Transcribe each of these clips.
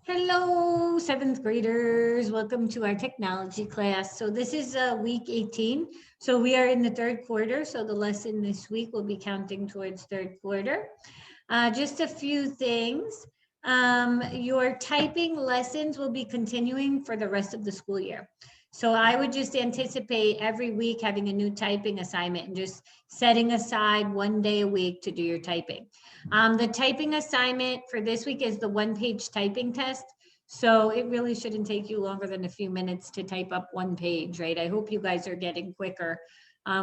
Hello, seventh graders. Welcome to our technology class. So this is week 18. So we are in the third quarter. So the lesson this week will be counting towards third quarter. Just a few things. Your typing lessons will be continuing for the rest of the school year. So I would just anticipate every week having a new typing assignment and just setting aside one day a week to do your typing. The typing assignment for this week is the one-page typing test. So it really shouldn't take you longer than a few minutes to type up one page, right? I hope you guys are getting quicker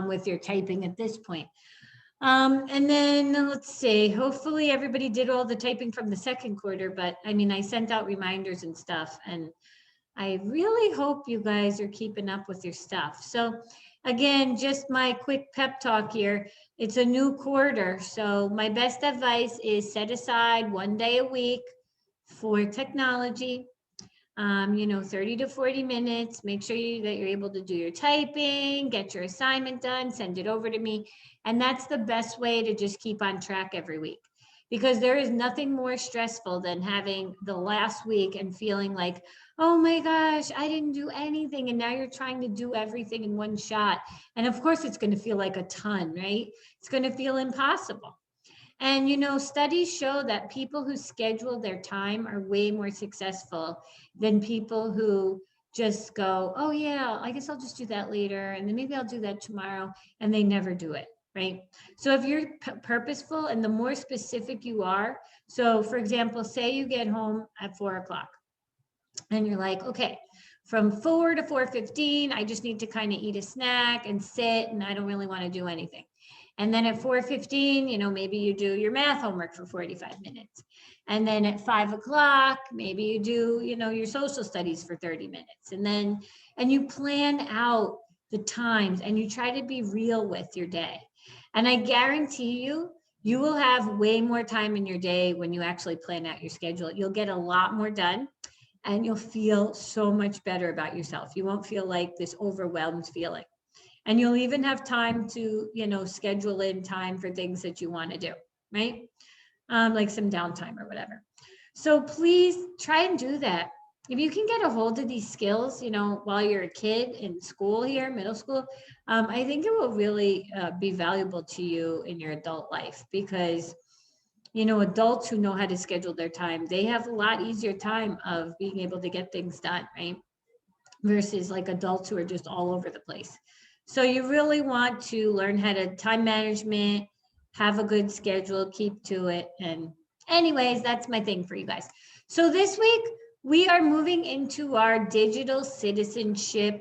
with your typing at this point. And then let's see, hopefully everybody did all the typing from the second quarter, but I mean, I sent out reminders and stuff, and I really hope you guys are keeping up with your stuff. So again, just my quick pep talk here. It's a new quarter. So my best advice is set aside one day a week for technology. 30 to 40 minutes. Make sure that you're able to do your typing, get your assignment done, send it over to me. And that's the best way to just keep on track every week. Because there is nothing more stressful than having the last week and feeling like, oh my gosh, I didn't do anything. And now you're trying to do everything in one shot. And of course, it's going to feel like a ton, right? It's going to feel impossible. And studies show that people who schedule their time are way more successful than people who just go, oh yeah, I guess I'll just do that later. And then maybe I'll do that tomorrow. And they never do it, right? So if you're purposeful and the more specific you are, so for example, say you get home at 4 o'clock and you're like, okay, from 4 to 4:15, I just need to kind of eat a snack and sit, and I don't really want to do anything. And then at 4:15, maybe you do your math homework for 45 minutes. And then at 5 o'clock, maybe you do, your social studies for 30 minutes. And you plan out the times and you try to be real with your day. And I guarantee you, you will have way more time in your day when you actually plan out your schedule. You'll get a lot more done and you'll feel so much better about yourself. You won't feel like this overwhelmed feeling. And you'll even have time to, schedule in time for things that you want to do, right? Like some downtime or whatever. So please try and do that. If you can get a hold of these skills, while you're a kid in school here, middle school, I think it will really be valuable to you in your adult life because, adults who know how to schedule their time, they have a lot easier time of being able to get things done, right? Versus like adults who are just all over the place. So you really want to learn how to time management, have a good schedule, keep to it. And anyways, that's my thing for you guys. So this week we are moving into our digital citizenship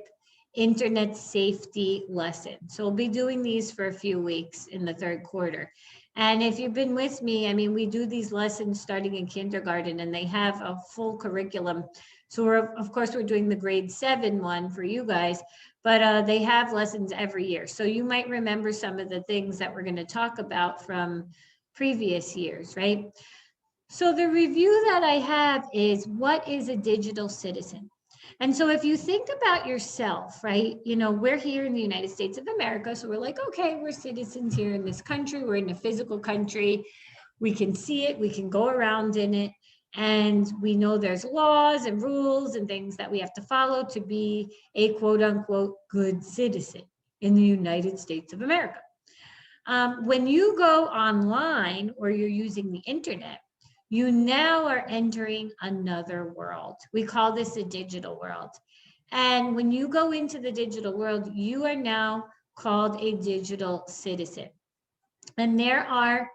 internet safety lesson. So we'll be doing these for a few weeks in the third quarter. And if you've been with me, I mean, we do these lessons starting in kindergarten and they have a full curriculum. So of course, we're doing the grade 7 one for you guys, but they have lessons every year. So you might remember some of the things that we're going to talk about from previous years, right? So the review that I have is, what is a digital citizen? And so if you think about yourself, right, we're here in the United States of America. So we're like, okay, we're citizens here in this country. We're in a physical country. We can see it. We can go around in it. And we know there's laws and rules and things that we have to follow to be a quote unquote good citizen in the United States of America. When you go online or you're using the internet, you now are entering another world. We call this a digital world. And when you go into the digital world, you are now called a digital citizen. And there are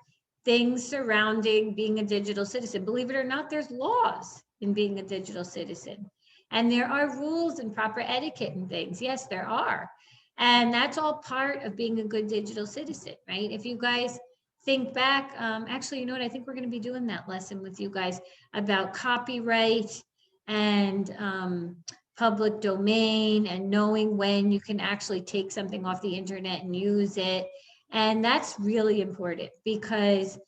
things surrounding being a digital citizen. Believe it or not, there's laws in being a digital citizen. And there are rules and proper etiquette and things. Yes, there are. And that's all part of being a good digital citizen, right? If you guys think back, actually, you know what? I think we're going to be doing that lesson with you guys about copyright and public domain and knowing when you can actually take something off the internet and use it. And that's really important because,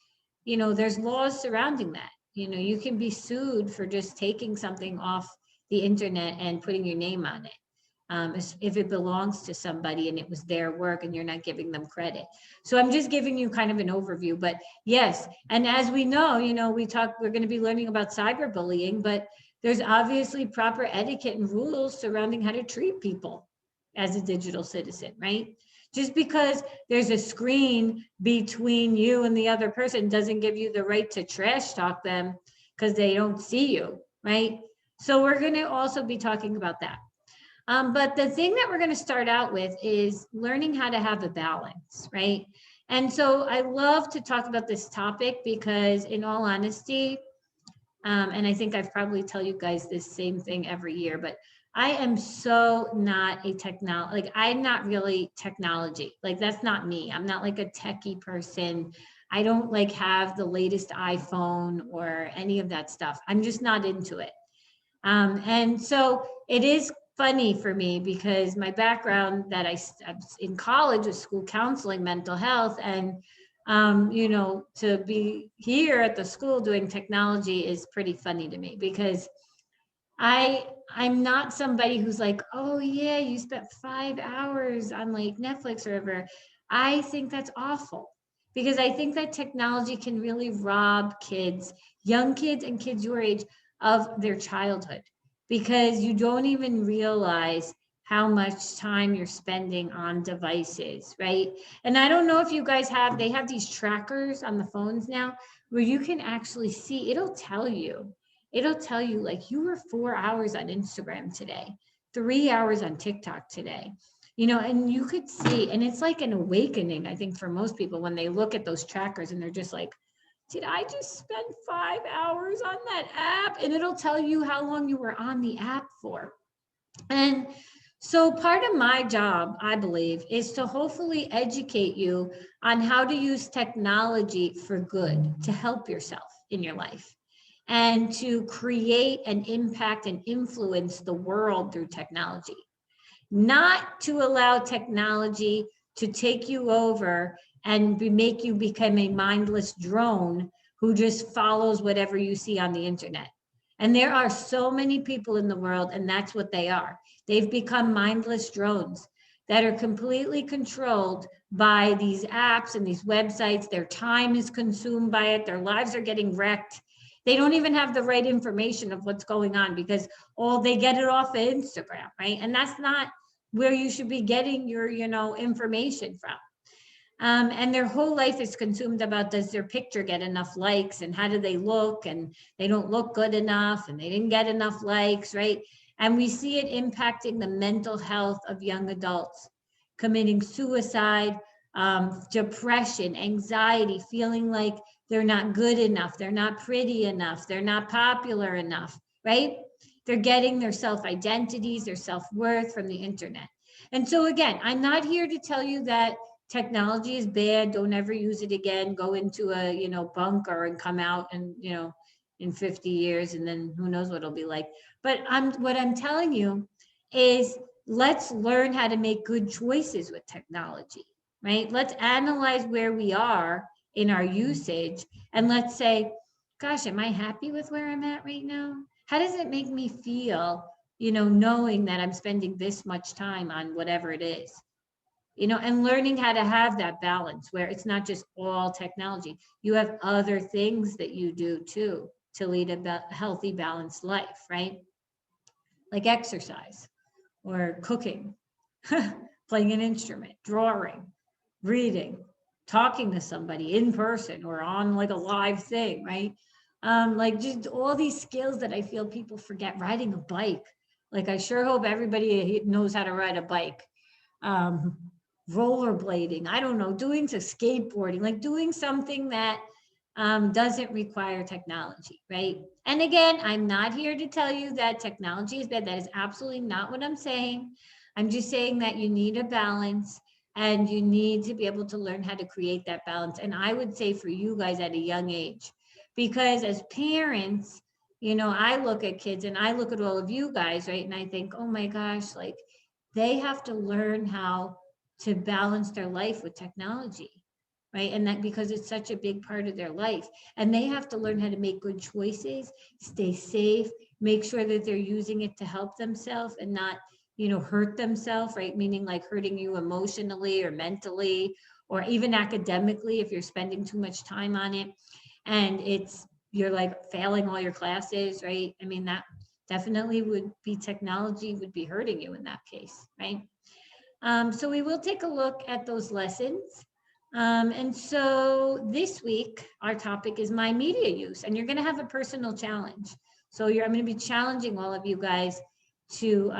there's laws surrounding that. You can be sued for just taking something off the internet and putting your name on it. If it belongs to somebody and it was their work and you're not giving them credit. So I'm just giving you kind of an overview, but yes. And as we know, we're going to be learning about cyberbullying, but There's obviously proper etiquette and rules surrounding how to treat people as a digital citizen, right? Just because there's a screen between you and the other person doesn't give you the right to trash talk them because they don't see you, right? So we're going to also be talking about that. But the thing that we're going to start out with is learning how to have a balance, right? And so I love to talk about this topic because, in all honesty, and I think I've probably tell you guys this same thing every year, but I am so not a like I'm not really technology. Like that's not me. I'm not like a techie person. I don't like have the latest iPhone or any of that stuff. I'm just not into it. And so it is funny for me because my background that I in college was school counseling, mental health, and you know, to be here at the school doing technology is pretty funny to me because I'm not somebody who's like, oh yeah, you spent 5 hours on like Netflix or whatever. I think that's awful because I think that technology can really rob kids, young kids and kids your age of their childhood because you don't even realize how much time you're spending on devices, right? And I don't know if you guys have, they have these trackers on the phones now where you can actually see, it'll tell you like you were 4 hours on Instagram today, 3 hours on TikTok today, you know, and you could see, and it's like an awakening, I think, for most people when they look at those trackers and they're just like, did I just spend 5 hours on that app? And it'll tell you how long you were on the app for. And so part of my job, I believe, is to hopefully educate you on how to use technology for good to help yourself in your life and to create and impact and influence the world through technology, not to allow technology to take you over and make you become a mindless drone who just follows whatever you see on the internet. And there are so many people in the world, and that's what they are. They've become mindless drones that are completely controlled by these apps and these websites. Their time is consumed by it. Their lives are getting wrecked. They don't even have the right information of what's going on because all they get it off of Instagram, right? And that's not where you should be getting your, you know, information from. And their whole life is consumed about, does their picture get enough likes and how do they look, and they don't look good enough and they didn't get enough likes, right? And we see it impacting the mental health of young adults, committing suicide, depression, anxiety, feeling like they're not good enough, they're not pretty enough, they're not popular enough, right? They're getting their self-identities, their self-worth from the internet. And so again, I'm not here to tell you that technology is bad, don't ever use it again, go into a, you know, bunker and come out and, you know, in 50 years and then who knows what it'll be like. But what I'm telling you is let's learn how to make good choices with technology, right? Let's analyze where we are in our usage and let's say, gosh, am I happy with where I'm at right now? How does it make me feel, you know, knowing that I'm spending this much time on whatever it is? You know, and learning how to have that balance where it's not just all technology. You have other things that you do too to lead a healthy, balanced life, right? Like exercise or cooking, playing an instrument, drawing, reading, talking to somebody in person or on like a live thing, right? Like just all these skills that I feel people forget. Riding a bike. Like I sure hope everybody knows how to ride a bike. Um, Rollerblading, I don't know, doing to skateboarding, like doing something that doesn't require technology, right? And again, I'm not here to tell you that technology is bad. That is absolutely not what I'm saying. I'm just saying that you need a balance and you need to be able to learn how to create that balance. And I would say for you guys at a young age, because as parents, you know, I look at kids and I look at all of you guys, right? And I think, oh my gosh, like they have to learn how to balance their life with technology, right? And that because it's such a big part of their life. And they have to learn how to make good choices, stay safe, make sure that they're using it to help themselves and not, you know, hurt themselves, right? Meaning like hurting you emotionally or mentally, or even academically if you're spending too much time on it. And you're like failing all your classes, right? I mean, definitely would be technology would be hurting you in that case, right? So we will take a look at those lessons. And so this week, our topic is my media use, and you're going to have a personal challenge. So I'm going to be challenging all of you guys to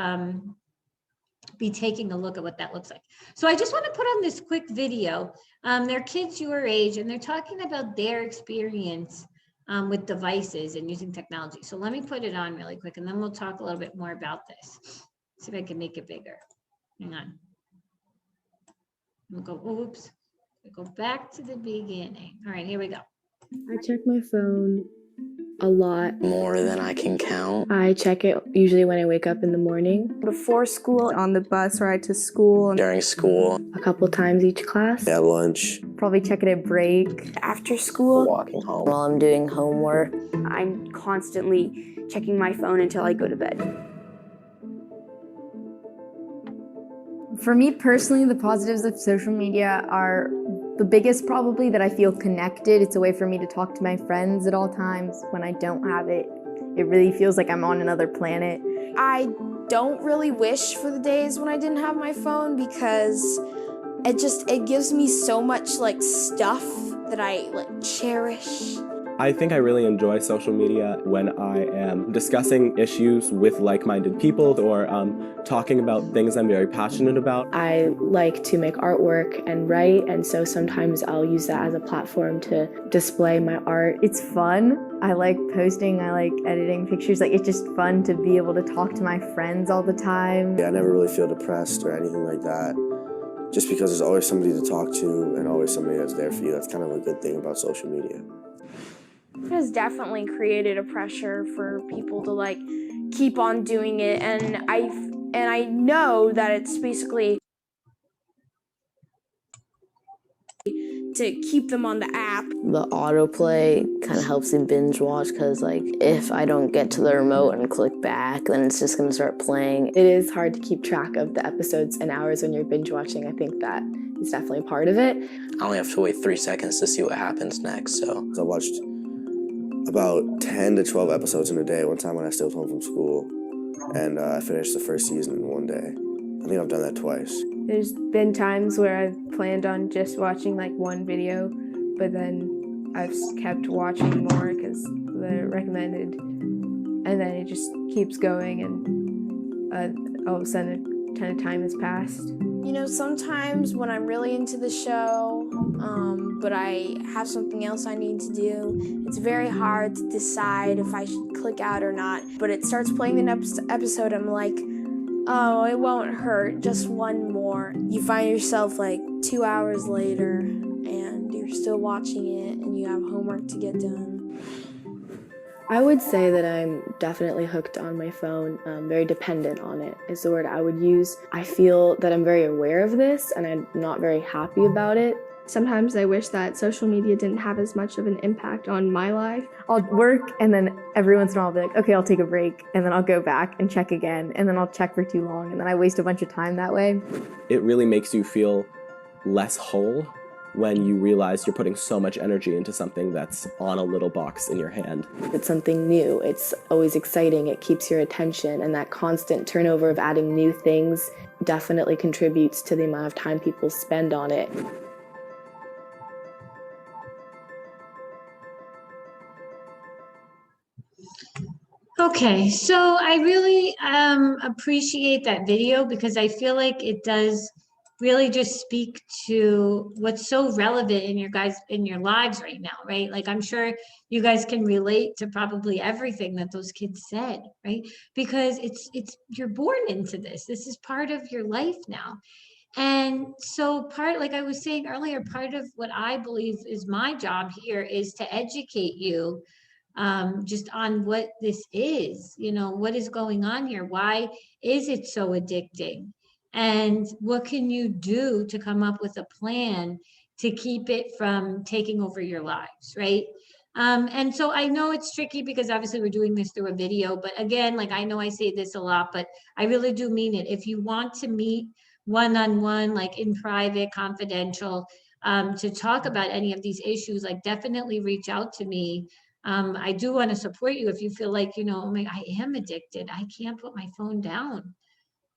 be taking a look at what that looks like. So I just want to put on this quick video. They're kids your age, and they're talking about their experience with devices and using technology. So let me put it on really quick, and then we'll talk a little bit more about this. See if I can make it bigger. Hang on. We'll go, oops. We'll go back to the beginning. All right, here we go. I check my phone a lot. More than I can count. I check it usually when I wake up in the morning. Before school, on the bus ride to school. During school. A couple times each class. At lunch. Probably check it at break. After school. Walking home. While I'm doing homework. I'm constantly checking my phone until I go to bed. For me personally, the positives of social media are the biggest probably that I feel connected. It's a way for me to talk to my friends at all times. When I don't have it, it really feels like I'm on another planet. I don't really wish for the days when I didn't have my phone because it gives me so much like stuff that I like cherish. I think I really enjoy social media when I am discussing issues with like-minded people or talking about things I'm very passionate about. I like to make artwork and write, and so sometimes I'll use that as a platform to display my art. It's fun. I like posting, I like editing pictures. Like, it's just fun to be able to talk to my friends all the time. Yeah, I never really feel depressed or anything like that. Just because there's always somebody to talk to and always somebody that's there for you. That's kind of a good thing about social media. It has definitely created a pressure for people to like keep on doing it, and I know that it's basically to keep them on the app. The autoplay kind of helps me binge watch because like if I don't get to the remote and click back, then it's just gonna start playing. It is hard to keep track of the episodes and hours when you're binge watching. I think that is definitely part of it. I only have to wait 3 seconds to see what happens next, so. I watched about 10 to 12 episodes in a day one time when I stayed home from school, and I finished the first season in one day. I think I've done that twice. There's been times where I've planned on just watching like one video, but then I've kept watching more because they're recommended, and then it just keeps going, and all of a sudden a ton of time has passed. You know, sometimes when I'm really into the show, but I have something else I need to do, it's very hard to decide if I should click out or not. But it starts playing the next episode, I'm like, oh, it won't hurt, just one more. You find yourself like 2 hours later, and you're still watching it, and you have homework to get done. I would say that I'm definitely hooked on my phone, very dependent on it is the word I would use. I feel that I'm very aware of this and I'm not very happy about it. Sometimes I wish that social media didn't have as much of an impact on my life. I'll work, and then every once in a while I'll be like, okay, I'll take a break, and then I'll go back and check again, and then I'll check for too long, and then I waste a bunch of time that way. It really makes you feel less whole when you realize you're putting so much energy into something that's on a little box in your hand. It's something new. It's always exciting. It keeps your attention, and that constant turnover of adding new things definitely contributes to the amount of time people spend on it. Okay, so I really appreciate that video because I feel like it does really just speak to what's so relevant in your lives right now, right? Like, I'm sure you guys can relate to probably everything that those kids said, right? Because it's you're born into this. This is part of your life now. And so like I was saying earlier, part of what I believe is my job here is to educate you just on what this is, what is going on here? Why is it so addicting? And what can you do to come up with a plan to keep it from taking over your lives, right? And so I know it's tricky because obviously we're doing this through a video, but again, like I know I say this a lot, but I really do mean it. If you want to meet one-on-one, like in private, confidential, to talk about any of these issues, like definitely reach out to me. I do want to support you if you feel like, oh my, I am addicted. I can't put my phone down.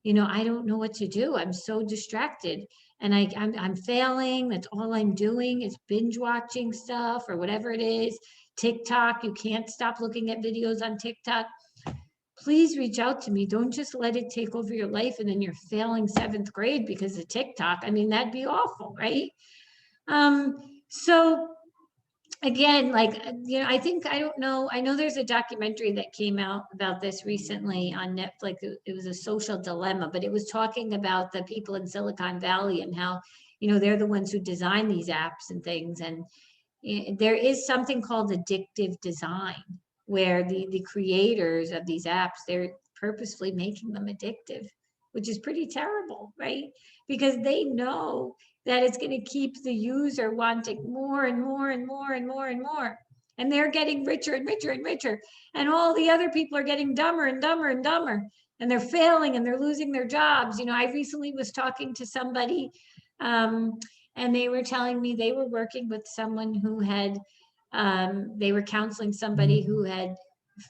I don't know what to do. I'm so distracted and I'm failing. That's all I'm doing is binge watching stuff or whatever it is. TikTok, you can't stop looking at videos on TikTok. Please reach out to me. Don't just let it take over your life and then you're failing 7th grade because of TikTok. I mean, that'd be awful, right? So again, like, I think, I don't know, I know there's a documentary that came out about this recently on Netflix. It was a social dilemma, but it was talking about the people in Silicon Valley and how, they're the ones who design these apps and things. And there is something called addictive design, where the creators of these apps, they're purposefully making them addictive, which is pretty terrible, right? Because they know that it's going to keep the user wanting more and more and more and more and more. And they're getting richer and richer and richer. And all the other people are getting dumber and dumber and dumber. And they're failing and they're losing their jobs. I recently was talking to somebody and they were telling me they were working with someone who had, they were counseling somebody who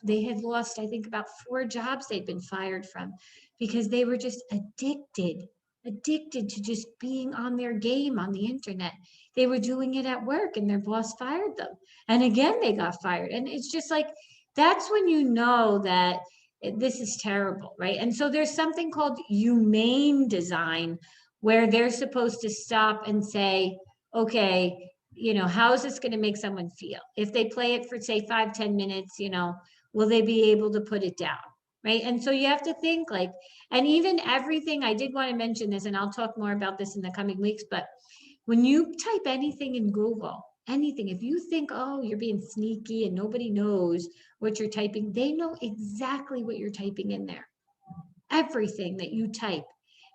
they had lost, I think, about 4 jobs they'd been fired from because they were just addicted to just being on their game on the internet. They were doing it at work and their boss fired them. And again, they got fired. And it's just like, that's when you know that this is terrible, right? And so there's something called humane design where they're supposed to stop and say, okay, how is this going to make someone feel? If they play it for, say, 5-10 minutes, will they be able to put it down? Right. And so you have to think like, and even everything, I did want to mention this, and I'll talk more about this in the coming weeks, but when you type anything in Google, anything, if you think, oh, you're being sneaky and nobody knows what you're typing, they know exactly what you're typing in there. Everything that you type.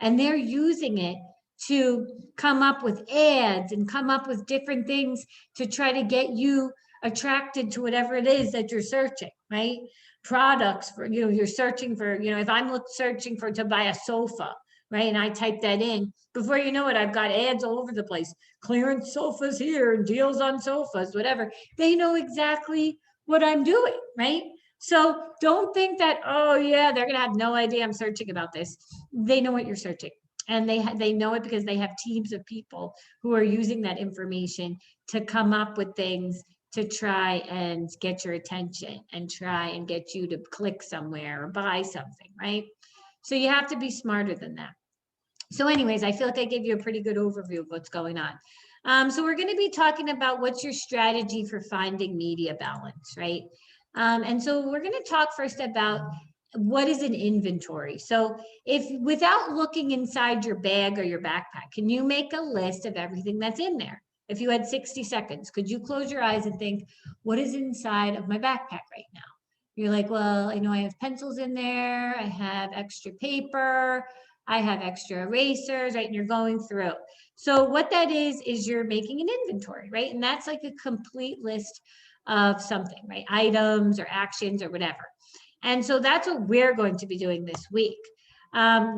And they're using it to come up with ads and come up with different things to try to get you attracted to whatever it is that you're searching, right? Products for, you're searching for, if I'm searching for to buy a sofa, right? And I type that in, before you know it, I've got ads all over the place. Clearance sofas here and deals on sofas, whatever. They know exactly what I'm doing, right? So don't think that, oh yeah, they're gonna have no idea I'm searching about this. They know what you're searching. And they know it because they have teams of people who are using that information to come up with things to try and get your attention and try and get you to click somewhere or buy something, right? So you have to be smarter than that. So anyways, I feel like I gave you a pretty good overview of what's going on. So we're going to be talking about what's your strategy for finding media balance, right? And so we're going to talk first about what is an inventory. So if without looking inside your bag or your backpack, can you make a list of everything that's in there? If you had 60 seconds, could you close your eyes and think, what is inside of my backpack right now? You're like, well, I know I have pencils in there. I have extra paper. I have extra erasers, right? And you're going through. So what that is you're making an inventory, right? And that's like a complete list of something, right? Items or actions or whatever. And so that's what we're going to be doing this week.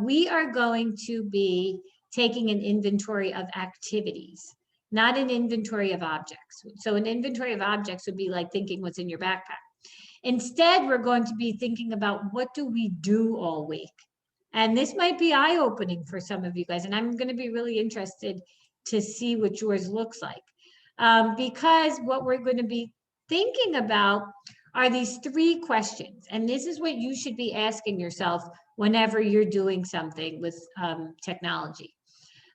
We are going to be taking an inventory of activities, not an inventory of objects. So an inventory of objects would be like thinking what's in your backpack. Instead, we're going to be thinking about what do we do all week? And this might be eye-opening for some of you guys, and I'm going to be really interested to see what yours looks like. Because what we're going to be thinking about are these 3 questions, and this is what you should be asking yourself whenever you're doing something with technology.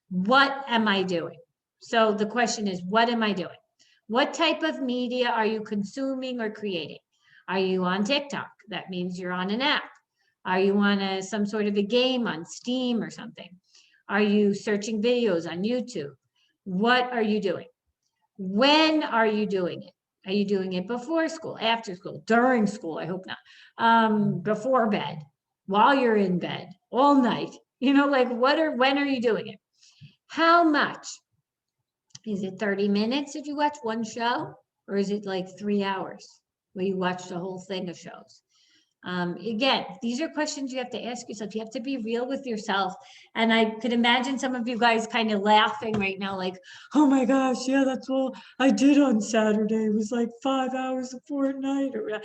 What am I doing? So the question is, what am I doing? What type of media are you consuming or creating? Are you on TikTok? That means you're on an app. Are you on some sort of a game on Steam or something? Are you searching videos on YouTube? What are you doing? When are you doing it? Are you doing it before school, after school, during school? I hope not. Before bed, while you're in bed, all night. Like when are you doing it? How much? Is it 30 minutes if you watch one show? Or is it like 3 hours where you watch the whole thing of shows? Again, these are questions you have to ask yourself. You have to be real with yourself. And I could imagine some of you guys kind of laughing right now, like, oh my gosh, yeah, that's what I did on Saturday. It was like 5 hours of Fortnite or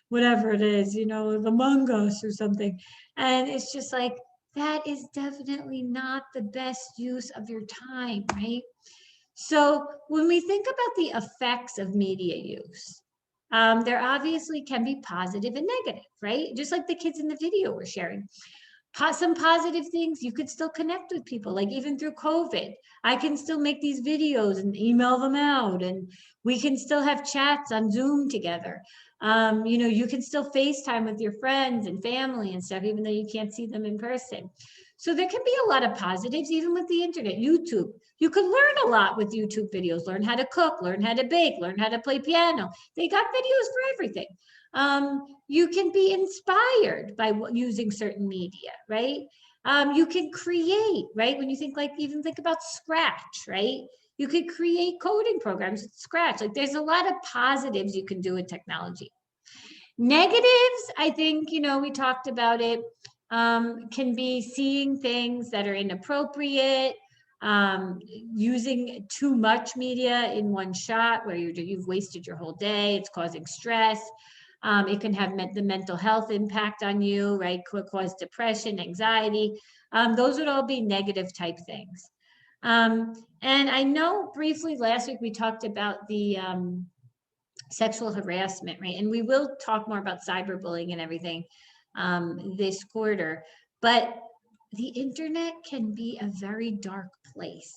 whatever it is, you know, Among Us or something. And it's just like, that is definitely not the best use of your time, right? So when we think about the effects of media use, there obviously can be positive and negative, right? Just like the kids in the video were sharing. Some positive things, you could still connect with people, like even through COVID. I can still make these videos and email them out, and we can still have chats on Zoom together. You know, you can still FaceTime with your friends and family and stuff, even though you can't see them in person. So there can be a lot of positives, even with the internet. YouTube, you could learn a lot with YouTube videos, learn how to cook, learn how to bake, learn how to play piano. They got videos for everything. You can be inspired by using certain media, right? You can create, right? When you think like, even think about Scratch, right? You could create coding programs with Scratch. Like there's a lot of positives you can do with technology. Negatives, I think, you know, we talked about it, can be seeing things that are inappropriate, using too much media in one shot where you've wasted your whole day, it's causing stress. It can have the mental health impact on you, right? Could cause depression, anxiety. Those would all be negative type things. And I know briefly last week we talked about the sexual harassment, right? And we will talk more about cyberbullying and everything this quarter, but the internet can be a very dark place.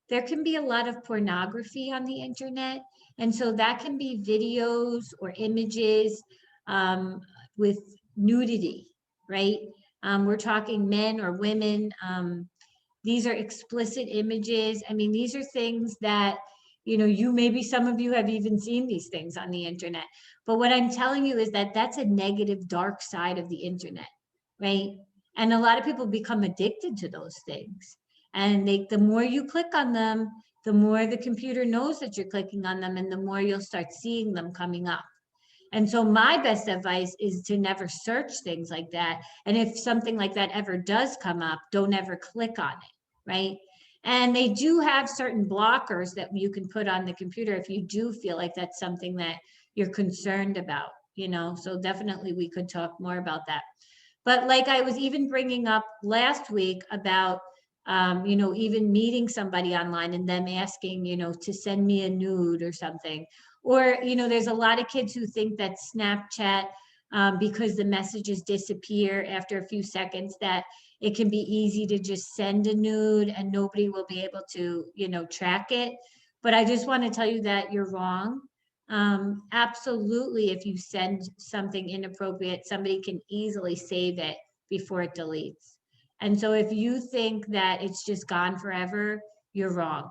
There can be a lot of pornography on the internet. And so that can be videos or images with nudity, right? We're talking men or women. These are explicit images. I mean, these are things that, you know, maybe some of you have even seen these things on the internet. But what I'm telling you is that that's a negative, dark side of the internet, right? And a lot of people become addicted to those things. And the more you click on them, the more the computer knows that you're clicking on them, and the more you'll start seeing them coming up. And so my best advice is to never search things like that. And if something like that ever does come up, don't ever click on it, right? And they do have certain blockers that you can put on the computer if you do feel like that's something that you're concerned about, you know, so definitely we could talk more about that. But like I was even bringing up last week about, you know, even meeting somebody online and them asking, you know, to send me a nude or something. Or, you know, there's a lot of kids who think that Snapchat, because the messages disappear after a few seconds, that it can be easy to just send a nude and nobody will be able to, you know, track it. But I just want to tell you that you're wrong. Absolutely, if you send something inappropriate, somebody can easily save it before it deletes. And so if you think that it's just gone forever, you're wrong.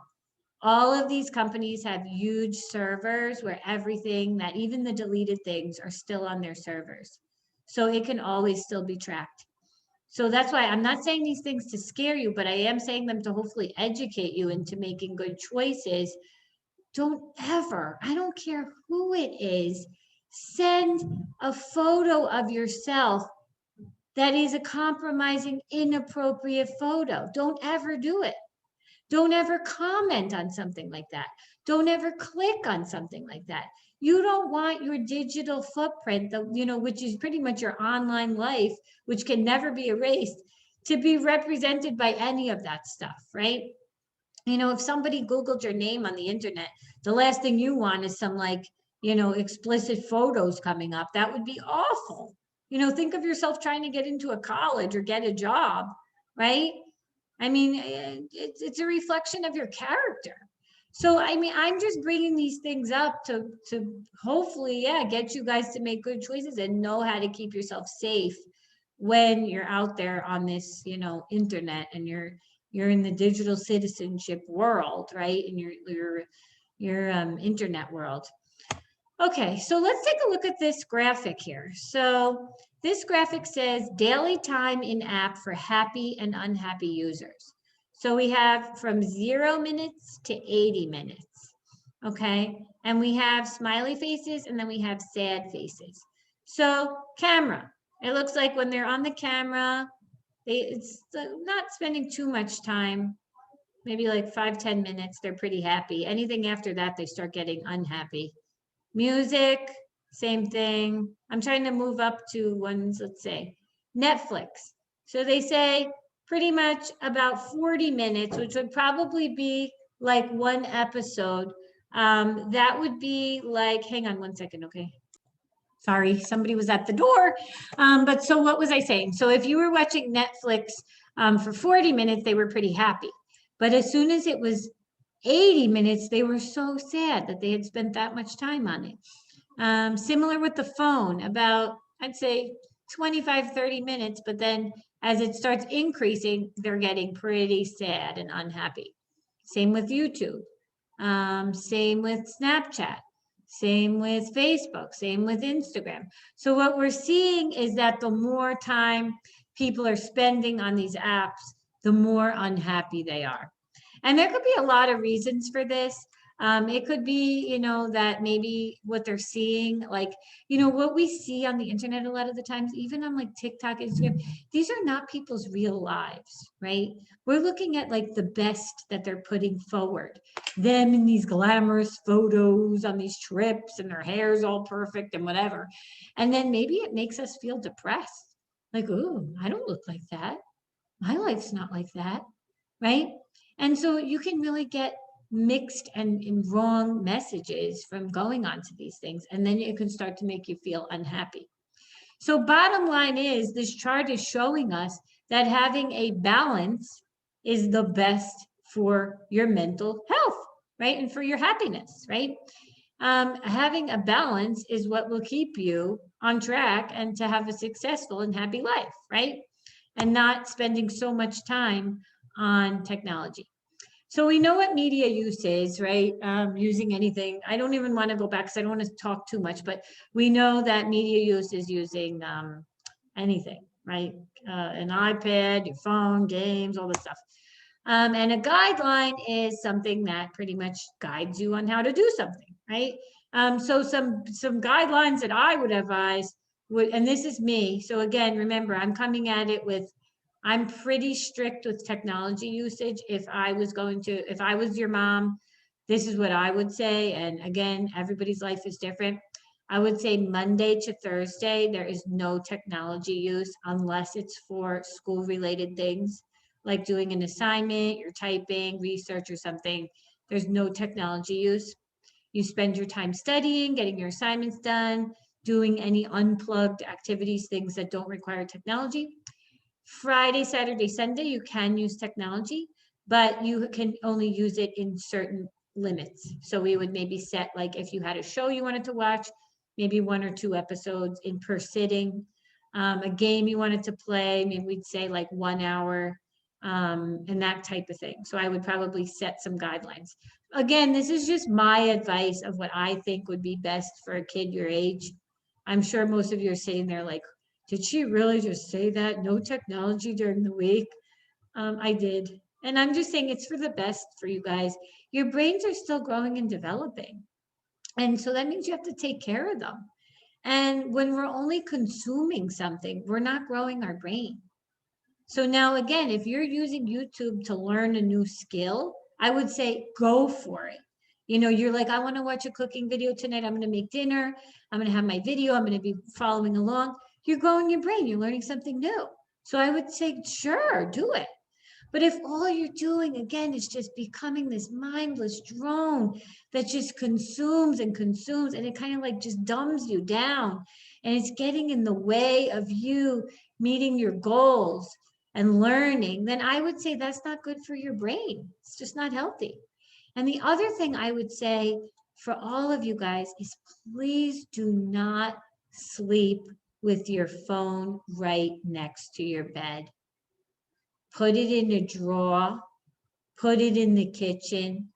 All of these companies have huge servers where everything, that even the deleted things, are still on their servers. So it can always still be tracked. So that's why I'm not saying these things to scare you, but I am saying them to hopefully educate you into making good choices. Don't ever, I don't care who it is, send a photo of yourself that is a compromising, inappropriate photo. Don't ever do it. Don't ever comment on something like that. Don't ever click on something like that. You don't want your digital footprint, you know, which is pretty much your online life, which can never be erased, to be represented by any of that stuff, right? You know, if somebody Googled your name on the internet, the last thing you want is some, like, you know, explicit photos coming up. That would be awful. You know, think of yourself trying to get into a college or get a job, right? I mean, it's a reflection of your character. So, I mean, I'm just bringing these things up to hopefully, yeah, get you guys to make good choices and know how to keep yourself safe when you're out there on this, you know, internet, and you're in the digital citizenship world, right? In your internet world. Okay, so let's take a look at this graphic here. So this graphic says daily time in app for happy and unhappy users. So we have from 0 minutes to 80 minutes, okay? And we have smiley faces and then we have sad faces. So camera, It looks like when they're on the camera, it's not spending too much time, maybe like 5-10 minutes, they're pretty happy. Anything after that, they start getting unhappy. Music, same thing. I'm trying to move up to ones, let's say, Netflix. So they say pretty much about 40 minutes, which would probably be like one episode. That would be like, hang on one second, okay? Sorry, somebody was at the door. But so what was I saying? So if you were watching Netflix for 40 minutes, they were pretty happy. But as soon as it was 80 minutes, they were so sad that they had spent that much time on it. Similar with the phone, about, I'd say 25, 30 minutes, but then as it starts increasing, they're getting pretty sad and unhappy. Same with YouTube, same with Snapchat. Same with Facebook, same with Instagram. So what we're seeing is that the more time people are spending on these apps, the more unhappy they are. And there could be a lot of reasons for this. It could be, you know, that maybe what they're seeing, like, you know, what we see on the internet a lot of the times, even on like TikTok, Instagram, these are not people's real lives, right? We're looking at like the best that they're putting forward. Them in these glamorous photos on these trips and their hair's all perfect and whatever. And then maybe it makes us feel depressed. Like, oh, I don't look like that. My life's not like that, right? And so you can really get mixed and wrong messages from going onto these things, and then it can start to make you feel unhappy. So bottom line is, this chart is showing us that having a balance is the best for your mental health, right? And for your happiness, right? Having a balance is what will keep you on track and to have a successful and happy life, right? And not spending so much time on technology. So we know what media use is, right? Using anything. I don't even want to go back because I don't want to talk too much, but we know that media use is using anything, right? An iPad, your phone, games, all this stuff. And a guideline is something that pretty much guides you on how to do something, right? So some guidelines that I would advise would, and this is me. So again, remember, I'm coming at it with, I'm pretty strict with technology usage. If I was your mom, this is what I would say. And again, everybody's life is different. I would say Monday to Thursday, there is no technology use unless it's for school related things, like doing an assignment, you're typing, research or something. There's no technology use. You spend your time studying, getting your assignments done, doing any unplugged activities, things that don't require technology. Friday, Saturday, Sunday, you can use technology, but you can only use it in certain limits. So we would maybe set, like if you had a show you wanted to watch, maybe 1 or 2 episodes in per sitting. A game you wanted to play, maybe we'd say like 1 hour, and that type of thing. So I would probably set some guidelines. Again, this is just my advice of what I think would be best for a kid your age. I'm sure most of you are sitting there like, did she really just say that? No technology during the week? I did. And I'm just saying it's for the best for you guys. Your brains are still growing and developing. And so that means you have to take care of them. And when we're only consuming something, we're not growing our brain. So now again, if you're using YouTube to learn a new skill, I would say go for it. You know, you're like, I want to watch a cooking video tonight. I'm going to make dinner. I'm going to have my video. I'm going to be following along. You're growing your brain. You're learning something new. So I would say, sure, do it. But if all you're doing, again, is just becoming this mindless drone that just consumes and consumes, and it kind of like just dumbs you down, and it's getting in the way of you meeting your goals and learning, then I would say that's not good for your brain. It's just not healthy. And the other thing I would say for all of you guys is please do not sleep with your phone right next to your bed. Put it in a drawer, put it in the kitchen,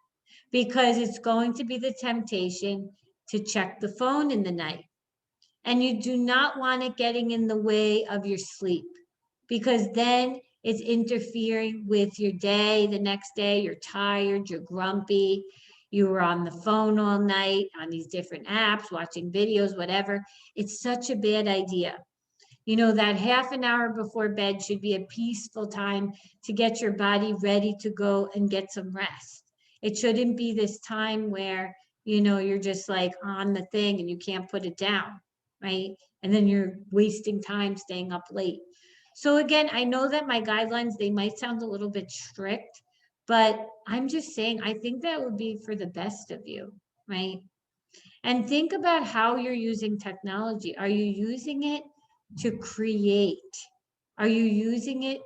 because it's going to be the temptation to check the phone in the night. And you do not want it getting in the way of your sleep, because then it's interfering with your day. The next day, you're tired, you're grumpy, you were on the phone all night on these different apps, watching videos, whatever. It's such a bad idea. You know, that half an hour before bed should be a peaceful time to get your body ready to go and get some rest. It shouldn't be this time where, you know, you're just like on the thing and you can't put it down, right? And then you're wasting time staying up late. So again, I know that my guidelines, they might sound a little bit strict, but I'm just saying, I think that would be for the best of you, right? And think about how you're using technology. Are you using it to create? Are you using it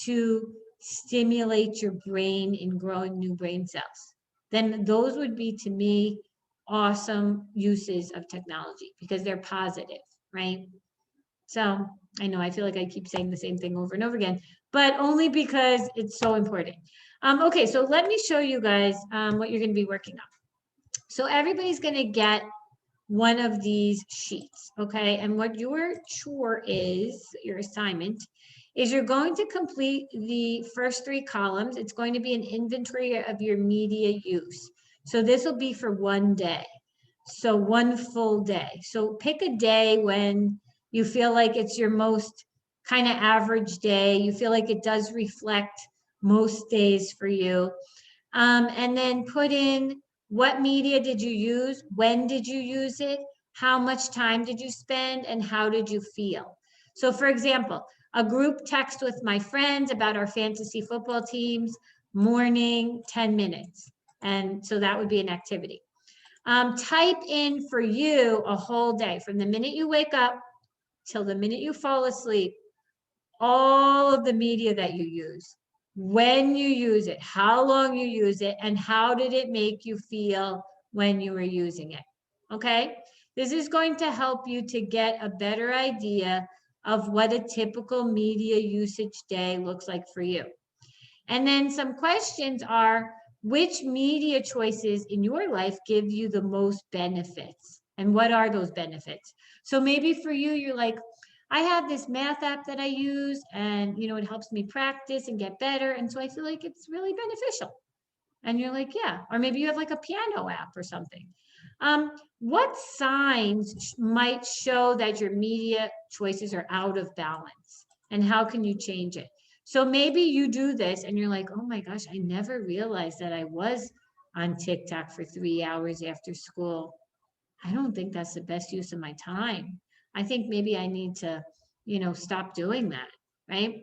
to stimulate your brain in growing new brain cells? Then those would be, to me, awesome uses of technology because they're positive, right? So I know I feel like I keep saying the same thing over and over again, but only because it's so important. Okay, so let me show you guys what you're going to be working on. So everybody's going to get one of these sheets, okay? And what your chore is, your assignment, is you're going to complete the first 3 columns. It's going to be an inventory of your media use. So this will be for one day. So one full day. So pick a day when you feel like it's your most kind of average day. You feel like it does reflect most days for you. And then put in what media did you use? When did you use it? How much time did you spend? And how did you feel? So for example, a group text with my friends about our fantasy football teams, morning, 10 minutes. And so that would be an activity. Type in for you a whole day, from the minute you wake up till the minute you fall asleep, all of the media that you use, when you use it, how long you use it, and how did it make you feel when you were using it, okay? This is going to help you to get a better idea of what a typical media usage day looks like for you. And then some questions are, which media choices in your life give you the most benefits? And what are those benefits? So maybe for you, you're like, I have this math app that I use and, you know, it helps me practice and get better. And so I feel like it's really beneficial. And you're like, yeah. Or maybe you have like a piano app or something. What signs might show that your media choices are out of balance? And how can you change it? So maybe you do this and you're like, oh my gosh, I never realized that I was on TikTok for 3 hours after school. I don't think that's the best use of my time. I think maybe I need to, you know, stop doing that, right?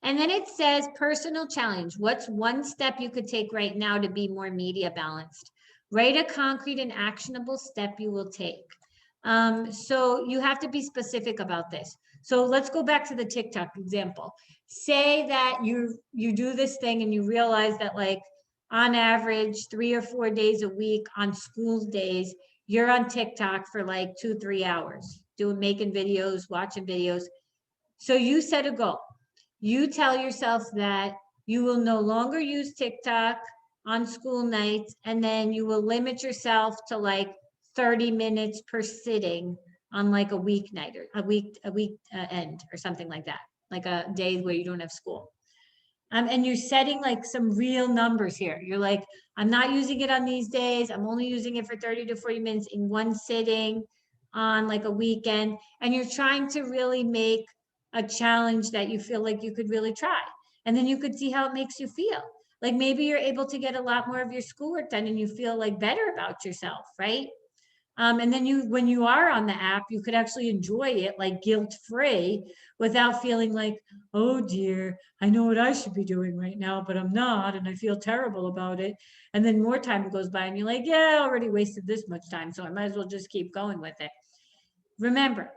And then it says personal challenge. What's one step you could take right now to be more media balanced? Write a concrete and actionable step you will take. So you have to be specific about this. So let's go back to the TikTok example. Say that you do this thing and you realize that, like, on average 3 or 4 days a week on school days, you're on TikTok for like 2-3 hours, making videos, watching videos. So you set a goal. You tell yourself that you will no longer use TikTok on school nights, and then you will limit yourself to like 30 minutes per sitting on like a weeknight or a week end or something like that, like a day where you don't have school. And you're setting like some real numbers here. You're like, I'm not using it on these days. I'm only using it for 30 to 40 minutes in one sitting on like a weekend. And you're trying to really make a challenge that you feel like you could really try. And then you could see how it makes you feel. Like maybe you're able to get a lot more of your schoolwork done and you feel like better about yourself, right? And then when you are on the app, you could actually enjoy it like guilt-free without feeling like, oh dear, I know what I should be doing right now, but I'm not, and I feel terrible about it. And then more time goes by and you're like, yeah, I already wasted this much time, so I might as well just keep going with it. Remember,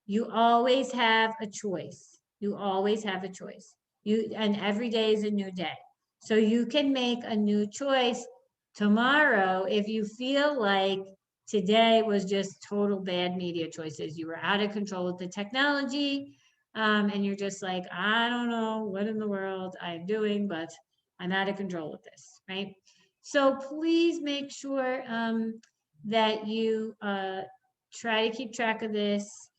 you always have a choice. You always have a choice. And every day is a new day. So you can make a new choice tomorrow if you feel like today was just total bad media choices. You were out of control with the technology, and you're just like, I don't know what in the world I'm doing, but I'm out of control with this, right? So please make sure that you try to keep track of this,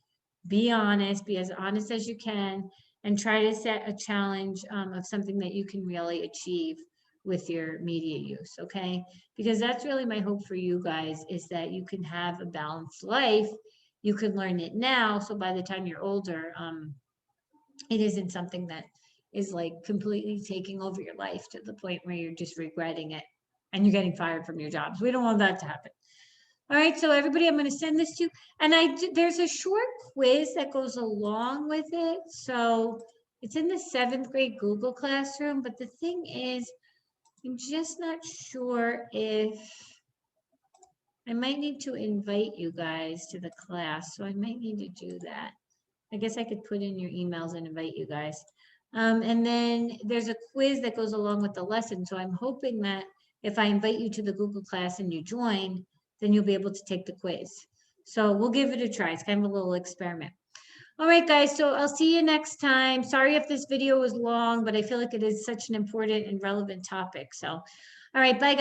be honest, be as honest as you can, and try to set a challenge of something that you can really achieve with your media use, okay? Because that's really my hope for you guys, is that you can have a balanced life you could learn it now. So by the time you're older, it isn't something that is like completely taking over your life to the point where you're just regretting it and you're getting fired from your jobs. We don't want that to happen. All right, so everybody, I'm going to send this to you. And there's a short quiz that goes along with it. So it's in the 7th grade Google Classroom. But the thing is, I'm just not sure if I might need to invite you guys to the class. So I might need to do that. I guess I could put in your emails and invite you guys. And then there's a quiz that goes along with the lesson. So I'm hoping that if I invite you to the Google class and you join, then you'll be able to take the quiz. So we'll give it a try. It's kind of a little experiment. All right, guys, so I'll see you next time. Sorry if this video was long, but I feel like it is such an important and relevant topic. So, all right, bye, guys.